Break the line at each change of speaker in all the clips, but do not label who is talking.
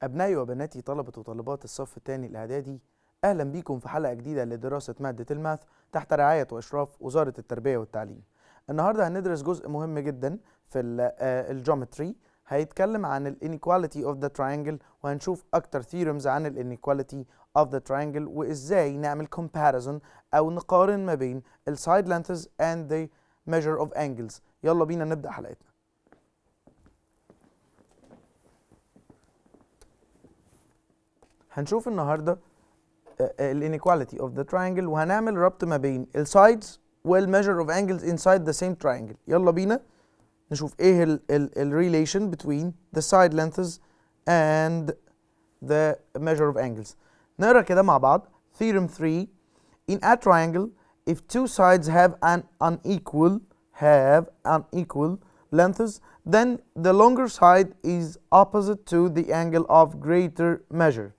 أبنائي وبناتي طلبة وطالبات الصف الثاني الإعدادي، أهلا بكم في حلقة جديدة لدراسة مادة الماث تحت رعاية وإشراف وزارة التربية والتعليم. النهاردة هندرس جزء مهم جدا في الجيومتري، هيتكلم عن الإينيكواليتي اوف ذا تراينجل، وهنشوف أكتر theorems عن الإينيكواليتي اوف ذا تراينجل وإزاي نعمل comparison أو نقارن ما بين السايد lengths and the measure of angles. يلا بينا نبدأ حلقتنا. هنشوف النهارده الانيكواليتي اوف ذا تراينجل، وهنعمل ربط ما بين السايدز والميجر اوف انجلز انسايد ذا سيم تراينجل. يلا بينا نشوف ايه الريليشن between the side lengths and the measure of angles. نقرا كده مع بعض. theorem 3 in a triangle if two sides have unequal lengths then the longer side is opposite to the angle of greater measure.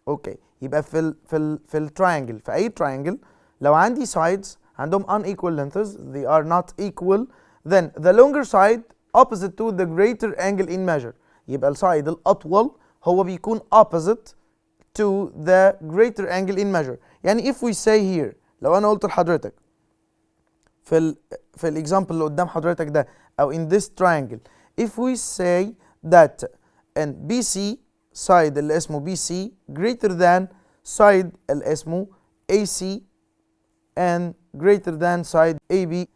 اوكي، يبقى في التراينجل، في اي تراينجل لو عندي sides عندهم unequal lengths, they are not equal, then the longer side opposite to the greater angle in measure. يبقى السايد الاطول هو بيكون opposite to the greater angle in measure. يعني if we say here، لو انا قلت لحضرتك في الاكزامبل اللي قدام حضرتك ده او in this triangle, if we say that in BC side اللي اسمه BC greater than side اللي اسمه AC and greater than side AB،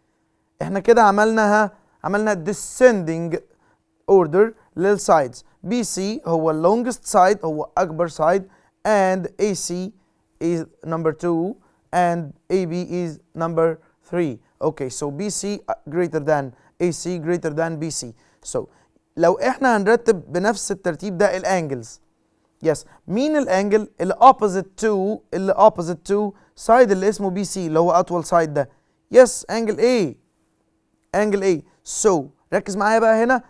احنا كده عملنا descending order للsides. BC هو longest side، هو أكبر side، and AC is number 2 and AB is number 3. Okay, so BC greater than AC greater than BC. So لو احنا هنرتب بنفس الترتيب ده الانجلز، يس، مين الانجل اللي opposite to side اللي اسمه بي سي اللي هو اطول سايد ده؟ يس، انجل A. So ركز معايا بقى هنا.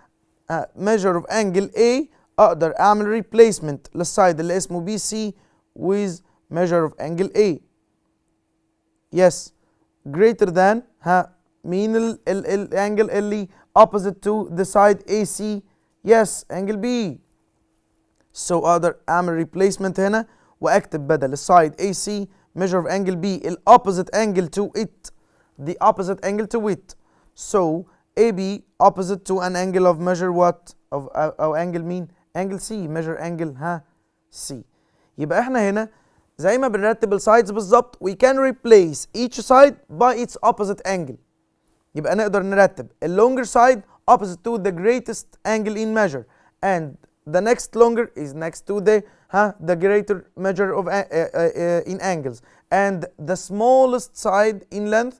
measure of angle A اقدر اعمل replacement للسايد اللي اسمه بي سي with measure of angle A. يس، greater than مين الانجل اللي opposite to the side AC؟ يس، angle B. So اقدر اعمل replacement هنا واكتب بدل السايد AC measure of angle B ال opposite angle to it، the opposite angle to it. So AB opposite to an angle of measure what of angle مين؟ angle C، measure angle C. يبقى احنا هنا زي ما بنرتب السايدز بالظبط we can replace each side by its opposite angle. يبقى نقدر نرتب ال longer side opposite to the greatest angle in measure, and the next longer is next to the greater measure of in angles, and the smallest side in length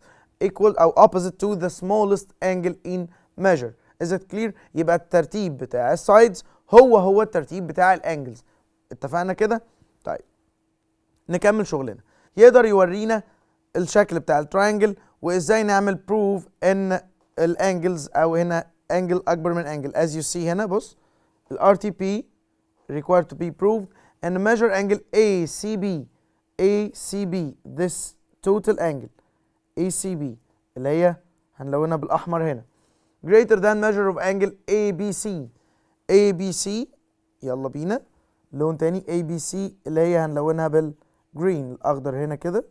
equal or opposite to the smallest angle in measure. Is it clear؟ يبقى الترتيب بتاع السايدز هو الترتيب بتاع الانجلز. اتفقنا كده؟ طيب نكمل شغلنا. يقدر يورينا الشكل بتاع التراينجل وازاي نعمل بروف ان الانجلز او هنا انجل اكبر من انجل. as you see هنا بص، ال RTP required to be proved and measure angle ACB this total angle ACB اللي هي هنلونها بالاحمر هنا greater than measure of angle ABC. يلا بينا لون تاني ABC اللي هي هنلونها بالجرين الاخضر هنا كده.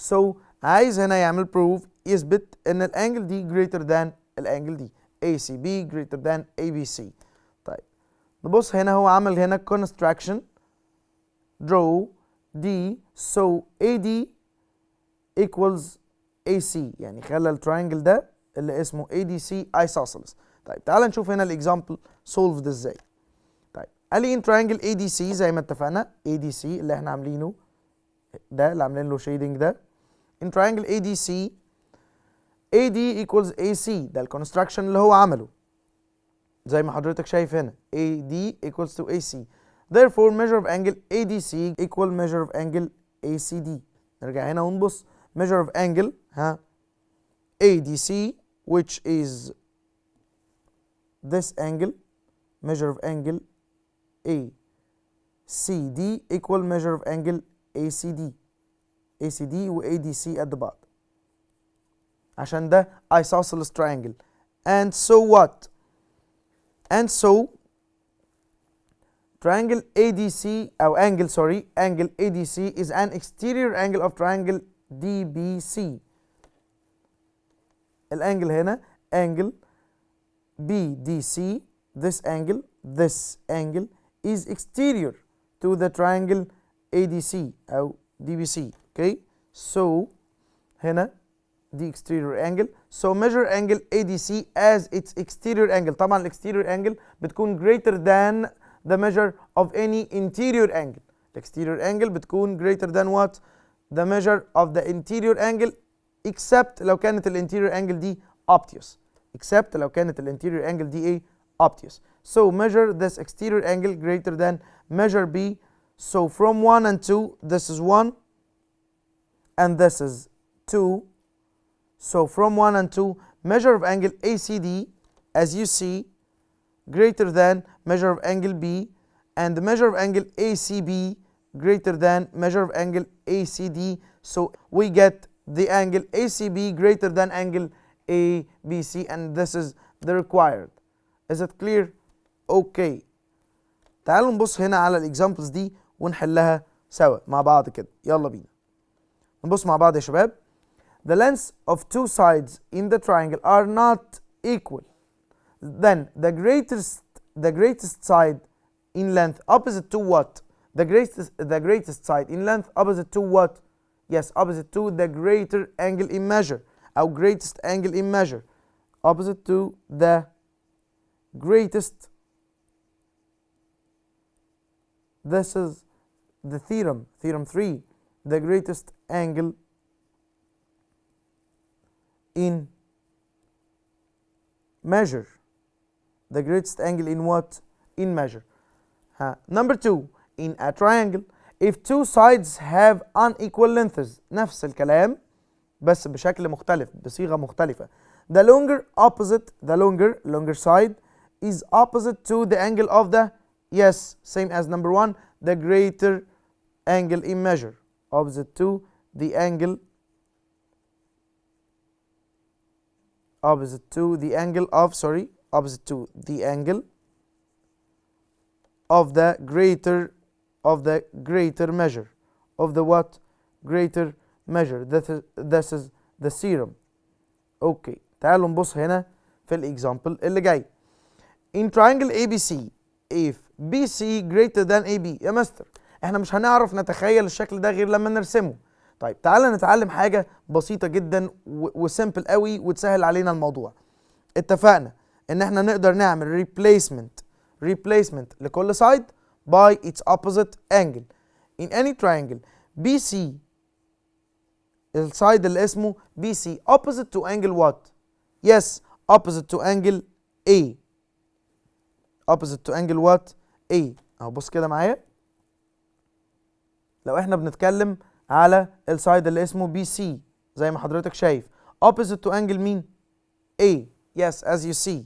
so عايز هنا يعمل proof يثبت ان الانجل دي greater than الانجل دي ACB greater than ABC. طيب نبص هنا، هو عمل هنا construction draw D so AD equals AC، يعني خلى التراينجل ده اللي اسمه ADC isosceles. طيب تعال نشوف هنا الاكزامبل solved ازاي. طيب قال لي in triangle ADC زي ما اتفقنا ADC اللي احنا عاملينه ده اللي عاملين له shading ده in triangle ADC AD equals AC، ده الكونستراكشن اللي هو عمله زي ما حضرتك شايف هنا AD equals to AC. therefore measure of angle ADC equal measure of angle ACD. نرجع هنا ونبص measure of angle ADC which is this angle, measure of angle ACD equal measure of angle ACD و ADC at the bottom عشان ده isosceles triangle. and so what؟ and so triangle ADC أو angle sorry angle ADC is an exterior angle of triangle DBC. الانجل هنا angle BDC, this angle is exterior to the triangle ADC أو DBC. okay, so هنا the exterior angle, so measure angle ADC as its exterior angle. طبعا exterior angle بتكون greater than the measure of any interior angle. the exterior angle بتكون greater than what? the measure of the interior angle except لو كانت الانتيريور angle دي obtuse. except لو كانت الانتيريور angle دي ايه؟ obtuse. so measure this exterior angle greater than measure B. so from 1 and 2 this is 1 and this is 2. so from 1 and 2 measure of angle ACD as you see greater than measure of angle B, and the measure of angle ACB greater than measure of angle ACD. so we get the angle ACB greater than angle ABC, and this is the required. is it clear? okay, تعالوا نبص هنا على الاكزامبلز دي ونحلها سوا مع بعض كده. يلا بينا نبص مع بعض يا شباب. the lengths of two sides in the triangle are not equal, then the greatest side in length opposite to what? the greatest side in length opposite to what? yes, opposite to the greater angle in measure or greatest angle in measure, opposite to the greatest. this is the theorem 3, the greatest angle in measure. the greatest angle in what? in measure. number 2, in a triangle if two sides have unequal lengths. نفس الكلام بس بشكل مختلف بصيغة مختلفة. the longer side is opposite to the angle of the, yes, same as number 1, the greater angle in measure, opposite to the angle of the greater measure, of the what? greater measure. this is the theorem. okay, تعالوا نبص هنا في الاكزامبل اللي جاي. in triangle ABC if BC greater than AB. يا مستر احنا مش هنعرف نتخيل الشكل ده غير لما نرسمه. طيب تعالى نتعلم حاجة بسيطة جدا وسيمبل قوي وتسهل علينا الموضوع. اتفقنا ان احنا نقدر نعمل replacement لكل side by its opposite angle. in any triangle BC السايد اللي اسمه BC opposite to angle what? yes, opposite to angle A. opposite to angle what? A. اهو بص كده معايا. لو احنا بنتكلم على السايد اللي اسمه BC زي ما حضرتك شايف opposite to angle مين؟ A. yes, as you see.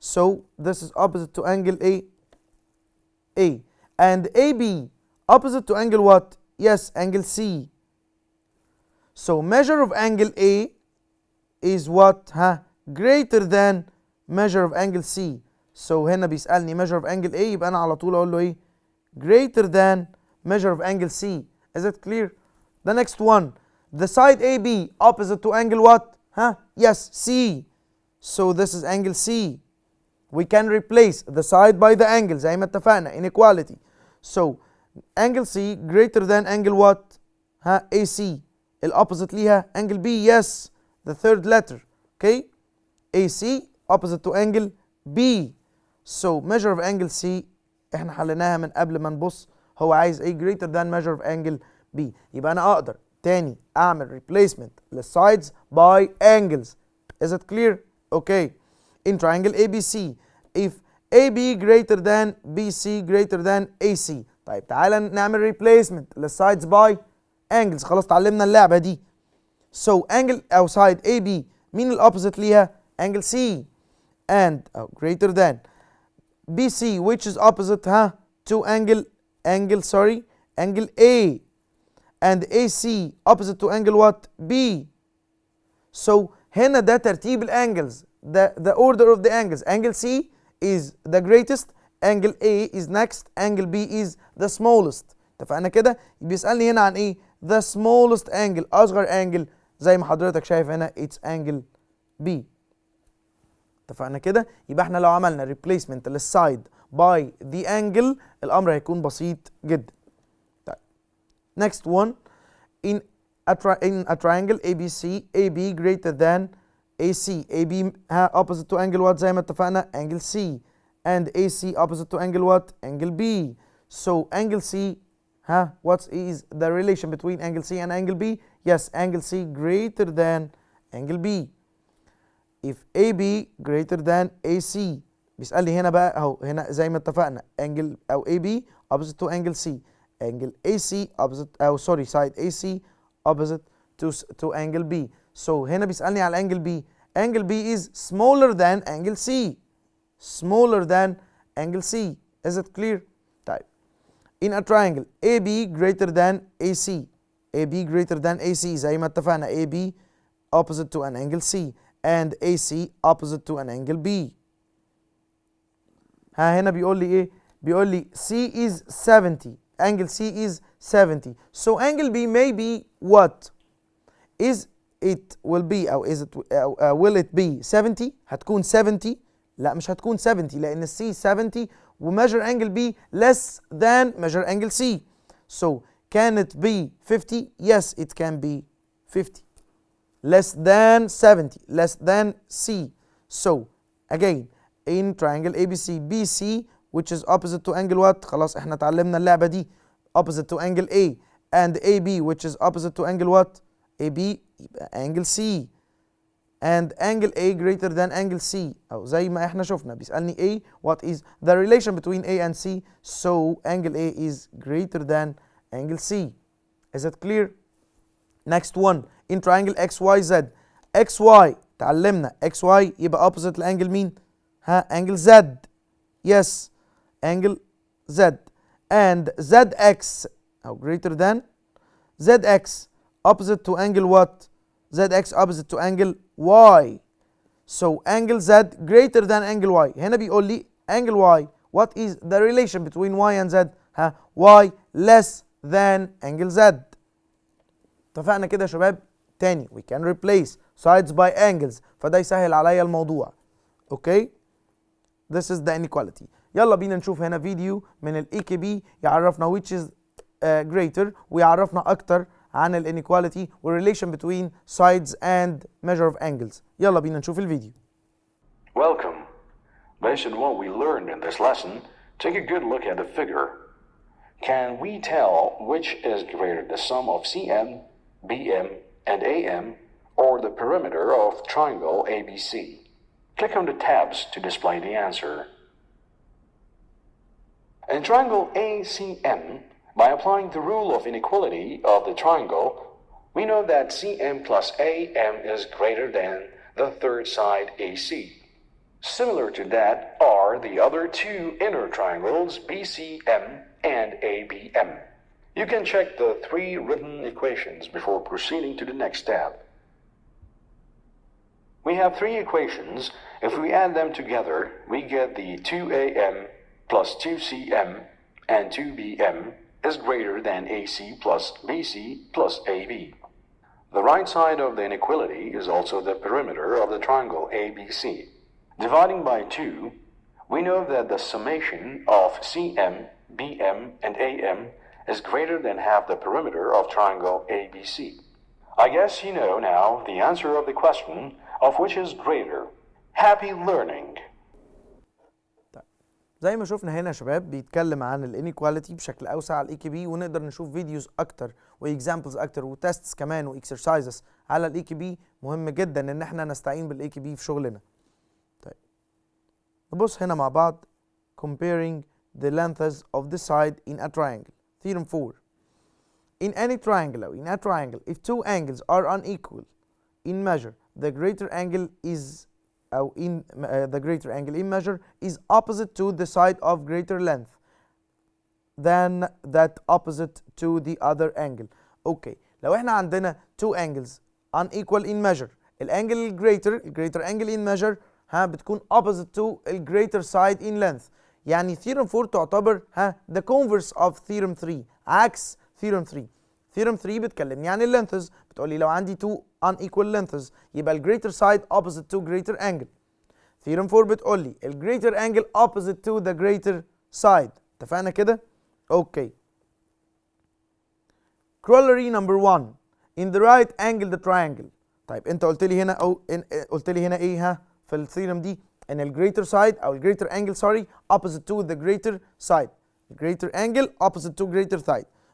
so this is opposite to angle A. and AB opposite to angle what? yes, angle C. so measure of angle A is what? greater than measure of angle C. so هنا بيسألني measure of angle A يبقى أنا على طول أقول له إيه؟ greater than measure of angle C. is it clear? the next one, the side AB opposite to angle what? yes, C. so this is angle C. we can replace the side by the angle زي ما اتفقنا inequality. so angle C greater than angle what? AC. الopposite ليها angle B. yes, the third letter. okay, AC opposite to angle B. so measure of angle C احنا حليناها من قبل ما نبص هو عايز ايه؟ greater than measure of angle B. يبقى انا اقدر تاني اعمل replacement للsides by angles. is it clear? okay, in triangle ABC if AB greater than BC greater than AC. طيب تعالى نعمل replacement للsides by angles. خلاص اتعلمنا اللعبة دي. so angle او side AB مين الopposite ليها؟ angle C. and greater than BC which is opposite to angle A, and AC opposite to angle what? B. so هنا ده ترتيب الانجلز, the order of the angles. angle C is the greatest angle A is next, angle B is the smallest. اتفقنا كده؟ بيسألني هنا عن ايه؟ the smallest angle، أصغر angle، زي ما حضرتك شايف هنا it's angle B. اتفقنا كده؟ يبقى احنا لو عملنا replacement للسايد by the angle الأمر هيكون بسيط جدا. طيب next one in a triangle ABC AB greater than AC. AB opposite to angle what؟ زي ما اتفقنا angle C, and AC opposite to angle what? Angle B. So angle C, what is the relation between angle C and angle B? Yes, angle C greater than angle B. If AB greater than AC، بيسألني هنا بقى اهو، هنا زي ما اتفقنا angle او AB opposite to angle C, angle AC opposite side AC opposite to angle B. So هنا بيسألني على angle B. Angle B is smaller than angle C. Smaller than angle C. Is it clear? طيب. In a triangle AB greater than AC. AB greater than AC زي ما اتفقنا AB opposite to an angle C and AC opposite to an angle B. هنا بيقول لي ايه؟ بيقول لي C is 70. Angle C is 70. So angle B may be what? Is it will be أو is it will it be 70؟ هتكون 70؟ لا مش هتكون 70 لأن C 70 وmeasure angle B less than measure angle C. So can it be 50? Yes, it can be 50. Less than 70, less than C. So again in triangle ABC BC which is opposite to angle what؟ خلاص احنا اتعلمنا اللعبة دي. Opposite to angle A and AB which is opposite to angle what? AB angle C and angle A greater than angle C أو زي ما احنا شفنا بيسألني A what is the relation between A and C, so angle A is greater than angle C. Is it clear? Next one in triangle XYZ. XY تعلمنا XY يبقى opposite لانجل مين؟ angle Z. Yes, angle Z and ZX أو greater than ZX opposite to angle what? ZX opposite to angle Y. So angle Z greater than angle Y. هنا بيقول لي angle Y what is the relation between Y and Z؟ Y less than angle Z. اتفقنا كده يا شباب؟ تاني we can replace sides by angles فده يسهل عليا الموضوع. اوكي؟ This is the inequality. يلا بينا نشوف هنا فيديو من ال EKB يعرفنا which is greater ويعرفنا أكتر عن ال inequality و relation between sides and measure of angles. يلا بينا نشوف الفيديو.
Welcome. Based on what we learned in this lesson, take a good look at the figure. Can we tell which is greater, the sum of CM, BM, and AM, or the perimeter of triangle ABC? Click on the tabs to display the answer. In triangle ACM, by applying the rule of inequality of the triangle, we know that CM plus AM is greater than the third side AC. Similar to that are the other two inner triangles BCM and ABM. You can check the three written equations before proceeding to the next step. We have three equations. If we add them together, we get the 2AM plus 2CM and 2BM is greater than AC plus BC plus AB. The right side of the inequality is also the perimeter of the triangle ABC. Dividing by 2, we know that the summation of CM, BM, and AM is greater than half the perimeter of triangle ABC. I guess you know now the answer of the question of which is greater. Happy learning!
زي ما شفنا هنا يا شباب بيتكلم عن الانيكواليتي بشكل اوسع على الاي كي بي ونقدر نشوف فيديوز اكتر واكزامبلز اكتر وتيستس كمان واكسرسايزز على الاي كي بي. مهم جدا ان احنا نستعين بالاي كي بي في شغلنا. طيب نبص هنا مع بعض comparing the lengths of the side in a triangle. Theorem 4. In any triangle or in a triangle if two angles are unequal in measure the greater angle is the greater angle in measure is opposite to the side of greater length than that opposite to the other angle. اوكي لو احنا عندنا two angles unequal in measure الانجل الجريتر angle in measure بتكون opposite to الجريتر side in length. يعني theorem 4 تعتبر the converse of theorem 3، عكس theorem 3. theorem 3 بتكلمني عن اللينثز، بتقولي لو عندي two unequal lengths يبقى ال greater side opposite to greater angle. theorem 4 بتقولي ال greater angle opposite to the greater side. اتفقنا كده؟ اوكي. corollary number 1 in the right angle the triangle. طيب انت قلت لي هنا قلت لي هنا ايه في الثيرم دي ان ال greater side او ال greater angle sorry opposite to the greater side. greater angle opposite to greater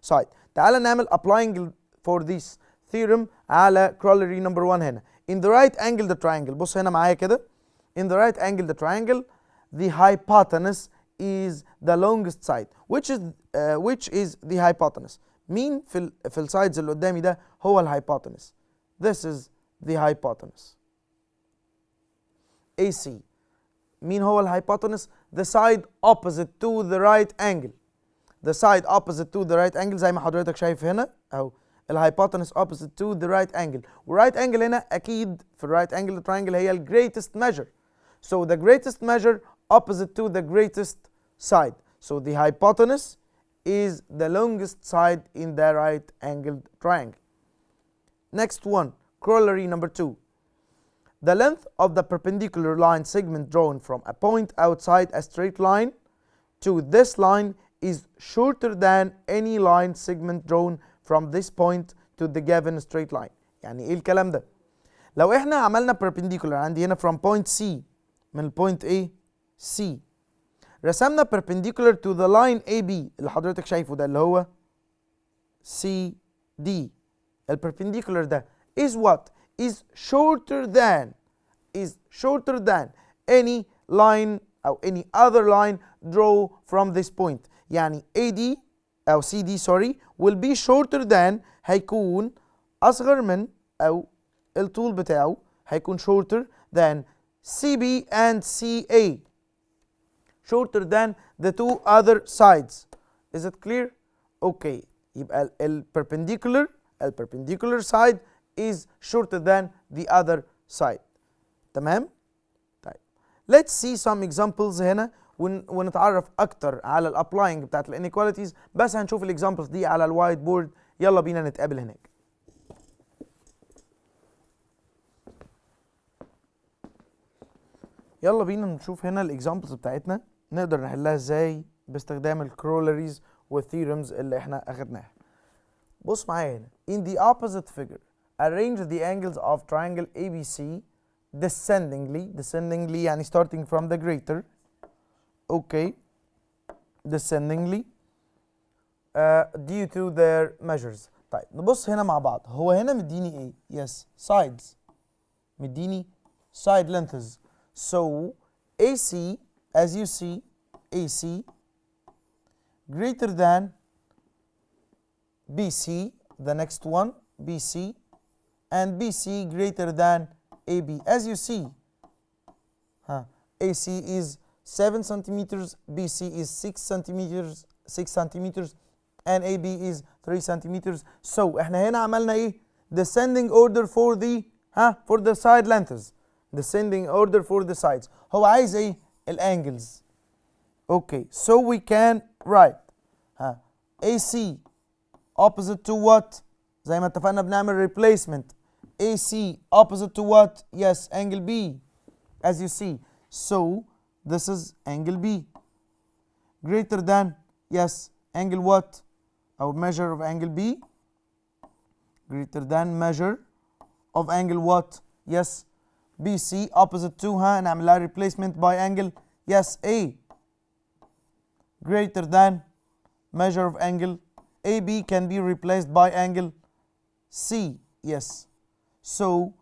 side. تعال نعمل applying for this theorem على corollary number 1 هنا. in the right angle the triangle. بص هنا معايا كده. in the right angle the triangle the hypotenuse is the longest side which is the hypotenuse. مين في السايدز اللي قدامي ده هو الهايبوتنس. this is the hypotenuse. AC. مين هو الهايبوتنس؟ the side opposite to the right angle. the side opposite to the right angle زي ما حضرتك شايف هنا اهو الهايبوتنس opposite to the right angle. والرايت انجل هنا اكيد في الرايت انجل triangle هي ال greatest measure. so the greatest measure opposite to the greatest side. so the hypotenuse is the longest side in the right angled triangle. Next one, corollary number 2. The length of the perpendicular line segment drawn from a point outside a straight line to this line is shorter than any line segment drawn from this point to the given straight line. يعني ايه الكلام ده؟ لو احنا عملنا perpendicular عندي هنا from point C من البوينت A C، رسمنا perpendicular to the line AB اللي حضرتك شايفه ده اللي هو CD. الperpendicular ده is what? is shorter than any line أو any other line draw from this point. يعني AD أو CD sorry will be shorter than هيكون أصغر من أو الطول بتاعه هيكون shorter than CB and CA. shorter than the two other sides. Is it clear? Okay. يبقى ال perpendicular side is shorter than the other side. تمام؟ طيب. Let's see some examples هنا ونتعرف أكتر على ال applying بتاعت ال inequalities، بس هنشوف ال examples دي على ال white board. يلا بينا نتقابل هناك. يلا بينا نشوف هنا ال examples بتاعتنا نقدر نحلها ازاي باستخدام ال corollaries والtheorems اللي احنا اخدناها. بص معايا هنا. In the opposite figure arrange the angles of triangle ABC descendingly يعني starting from the greater. Okay. descendingly due to their measures. طيب نبص هنا مع بعض. هو هنا مديني ايه؟ yes sides. مديني side lengths. So AC as you see AC greater than BC, the next one BC, and BC greater than AB. As you see, AC is 7 centimeters, BC is 6 centimeters, and AB is 3 centimeters. So احنا هنا عملنا ايه؟ descending order for the side lengths. descending order for the sides. هو عايز ايه؟ الangles. Okay, so we can write AC opposite to what? زي ما اتفقنا بنعمل replacement. AC opposite to what? Yes, angle B. As you see. So this is angle B. Greater than, yes, angle what? Our measure of angle B. Greater than measure of angle what? Yes, BC opposite to نعملها replacement by angle, yes, A. Greater than measure of angle AB can be replaced by angle C, yes. So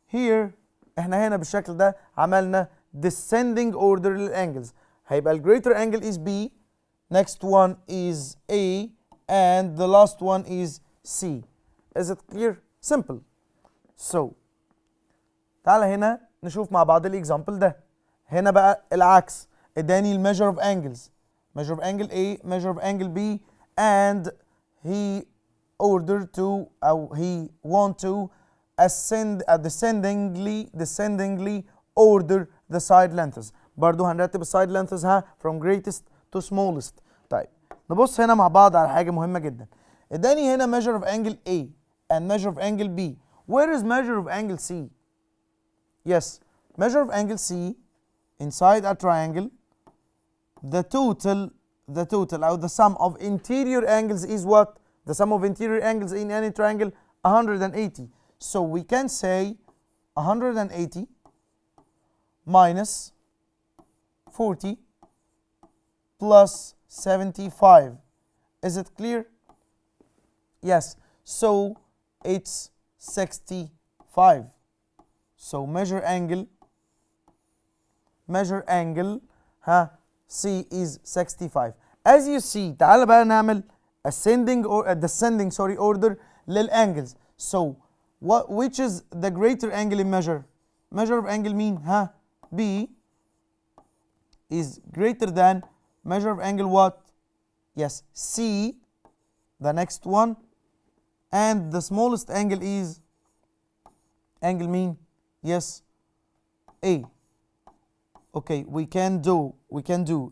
here احنا هنا بالشكل ده عملنا descending order للangles. هيبقى ال greater angle is B, next one is A, and the last one is C. Is it clear? Simple. So تعالى هنا نشوف مع بعض الاكزامبل ده. هنا بقى العكس، اداني الميجر اوف انجلز، measure of angle A, measure of angle B, and he ordered to أو he want to descendingly order the side lengths. برضو هنرتب السايد لينثز ها from greatest to smallest. طيب نبص هنا مع بعض على حاجة مهمة جدا. اداني هنا measure of angle A and measure of angle B. Where is measure of angle C? Yes, measure of angle C inside a triangle, the total or the sum of interior angles is what? The sum of interior angles in any triangle 180. So we can say 180 minus 40 plus 75. Is it clear? Yes. So it's 65. So measure angle C is 65. As you see, تعال بقى نعمل ascending or descending order للangles. So which is the greater angle in measure? Measure of angle mean B is greater than measure of angle what? Yes, C, the next one, and the smallest angle is angle mean, yes, A. Okay, we can do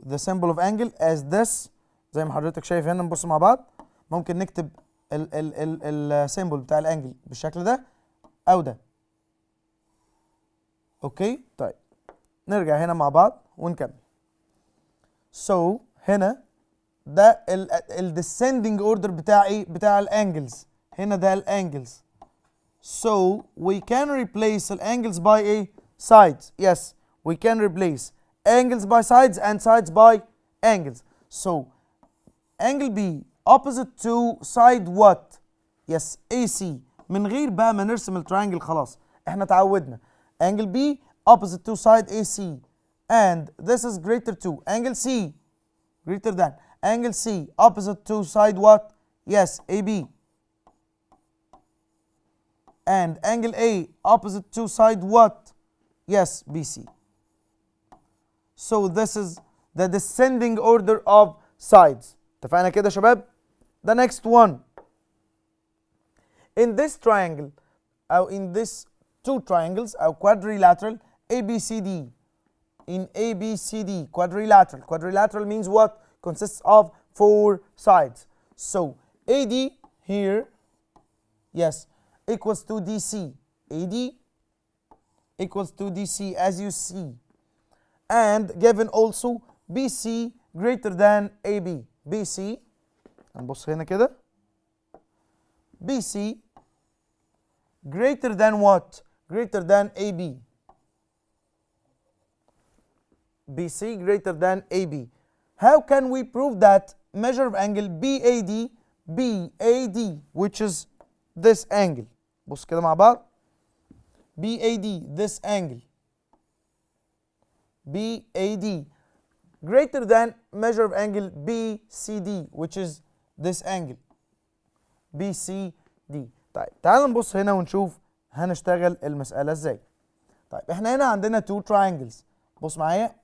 the symbol of angle as this. زي ما حضرتك شايف هنا. نبص مع بعض. ممكن نكتب السيمبل بتاع الانجل بالشكل ده او ده. اوكي طيب نرجع هنا مع بعض ونكمل. So هنا ده الديسندنج اوردر بتاع ايه؟ بتاع الانجلز. هنا ده الانجلز. So we can replace الانجلز by ايه؟ sides. Yes, we can replace angles by sides and sides by angles. So angle B opposite to side what? Yes, AC. من غير بقى ما نرسم التراينجل خلاص احنا اتعودنا. angle B opposite to side AC and this is greater to angle C, greater than angle C opposite to side what? Yes, AB, and angle A opposite to side what? Yes, BC. So this is the descending order of sides. اتفقنا كده يا شباب؟ The next one. In this triangle or in this two triangles or quadrilateral ABCD. In ABCD quadrilateral. Quadrilateral means what? Consists of 4 sides. So AD here, yes, equals to DC. AD equals to DC as you see. And given also BC greater than AB. BC هنبص هنا كده. BC greater than what? Greater than AB. BC greater than AB. How can we prove that? Measure of angle BAD, which is this angle. بص كده مع بعض. BAD, this angle. BAD greater than measure of angle BCD, which is this angle. BCD. طيب تعالوا نبص هنا ونشوف هنشتغل المسألة ازاي. طيب احنا هنا عندنا two triangles. بص معايا.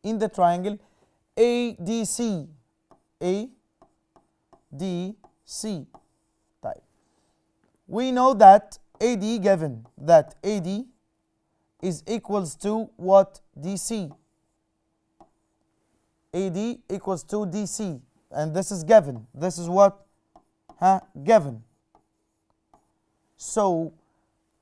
in the triangle ADC. ADC. طيب we know that AD, given that AD is equals to what? DC. AD equals to DC, and this is given. This is what? Given. So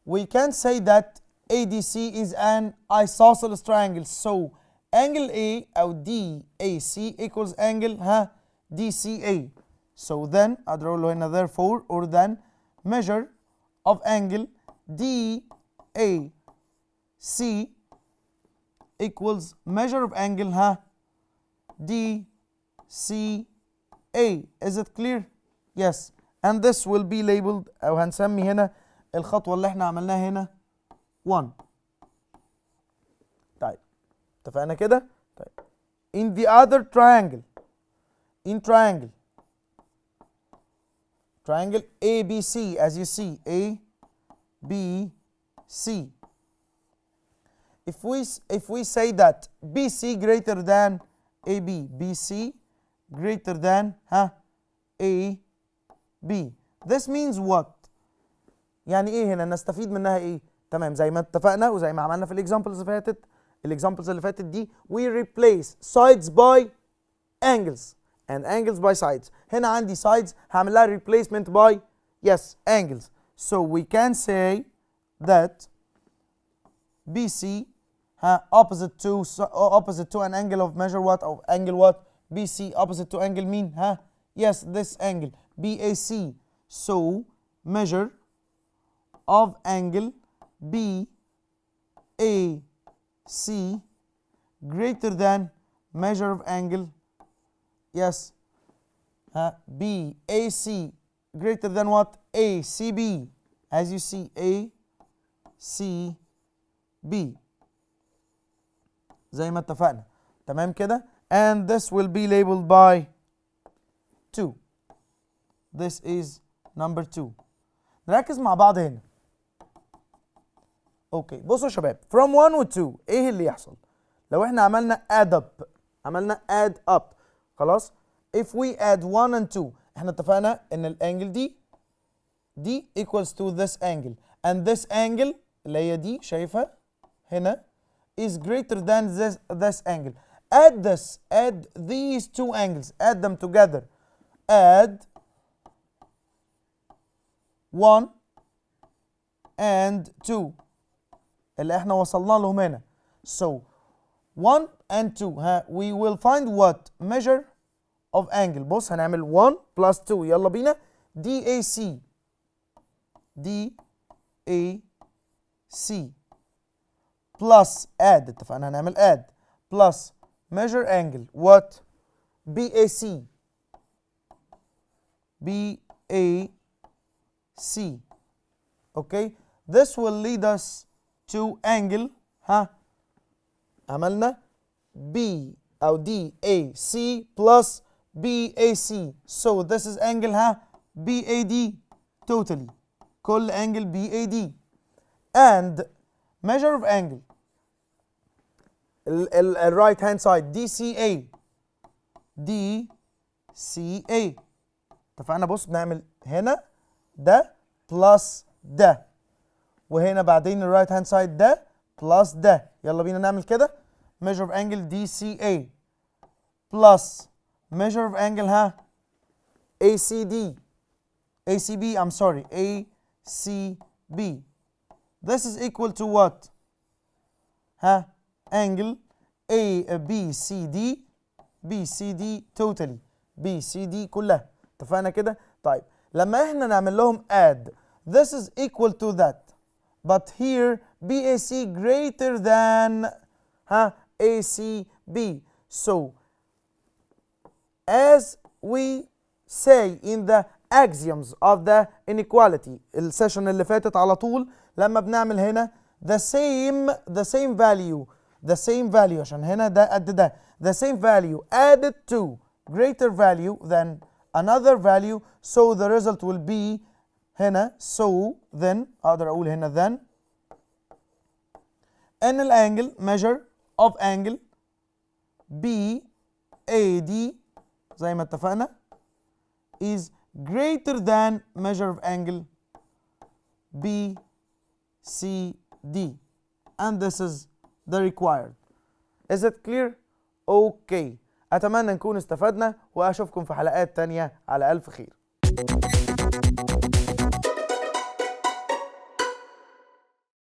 we can say that ADC is an isosceles triangle. So angle A or DAC equals angle DCA. So then أضرب له هنا therefore or then measure of angle DAC equals measure of angle DCA. Is it clear? Yes. And this will be labeled أو هنسمي هنا الخطوة اللي احنا عملناها هنا 1. طيب اتفقنا كده؟ طيب in the other triangle, in triangle ABC, as you see, ABC. If we say that BC greater than AB, BC greater than AB, this means what? يعني ايه هنا نستفيد منها ايه؟ تمام، زي ما اتفقنا وزي ما عملنا في الاكزامبلز اللي فاتت دي we replace sides by angles and angles by sides. هنا عندي sides هعمل لها replacement by yes angles. So we can say that BC opposite to an angle of measure what, of angle what, BC opposite to angle mean yes this angle BAC. So measure of angle BAC greater than measure of angle yes BAC greater than what, ACB. As you see ACB زي ما اتفقنا. تمام كده. And this will be labeled by 2. This is number 2. نركز مع بعض هنا. اوكي بصوا يا شباب from 1 و 2 ايه اللي يحصل لو احنا عملنا add up خلاص. if we add 1 and 2 احنا اتفقنا ان الانجل دي equals to this angle and this angle اللي هي دي شايفها هنا is greater than this angle. add these two angles, add them together. add 1 and 2 اللي احنا وصلنا لهم هنا. So 1 and 2 we will find what, measure of angle. بص هنعمل 1 plus 2 يلا بينا DAC plus add اتفقنا هنعمل add plus measure angle what, BAC okay. This will lead us to angle عملنا B أو DAC plus BAC. So this is angle BAD totally كل angle BAD. and measure of angle right hand side DCA اتفقنا. بص بنعمل هنا ده plus ده وهنا بعدين الرايت هاند سايد ده plus ده. يلا بينا نعمل كده measure of angle DCA plus measure of angle ACB I'm sorry ACB. This is equal to what, angle BCD totally BCD كلها. اتفقنا كده. طيب لما احنا نعمل لهم add this is equal to that but here BAC greater than ACB. So as we say in the axioms of the inequality السيشن اللي فاتت على طول لما بنعمل هنا the same value عشان هنا ده قد ده the same value added to greater value than another value so the result will be هنا so then اقدر اقول هنا then ان الانجل measure of angle BAD زي ما اتفقنا is greater than measure of angle BCD and this is the required. Is it clear? Okay. أتمنى نكون استفدنا وأشوفكم في حلقات تانية على ألف خير.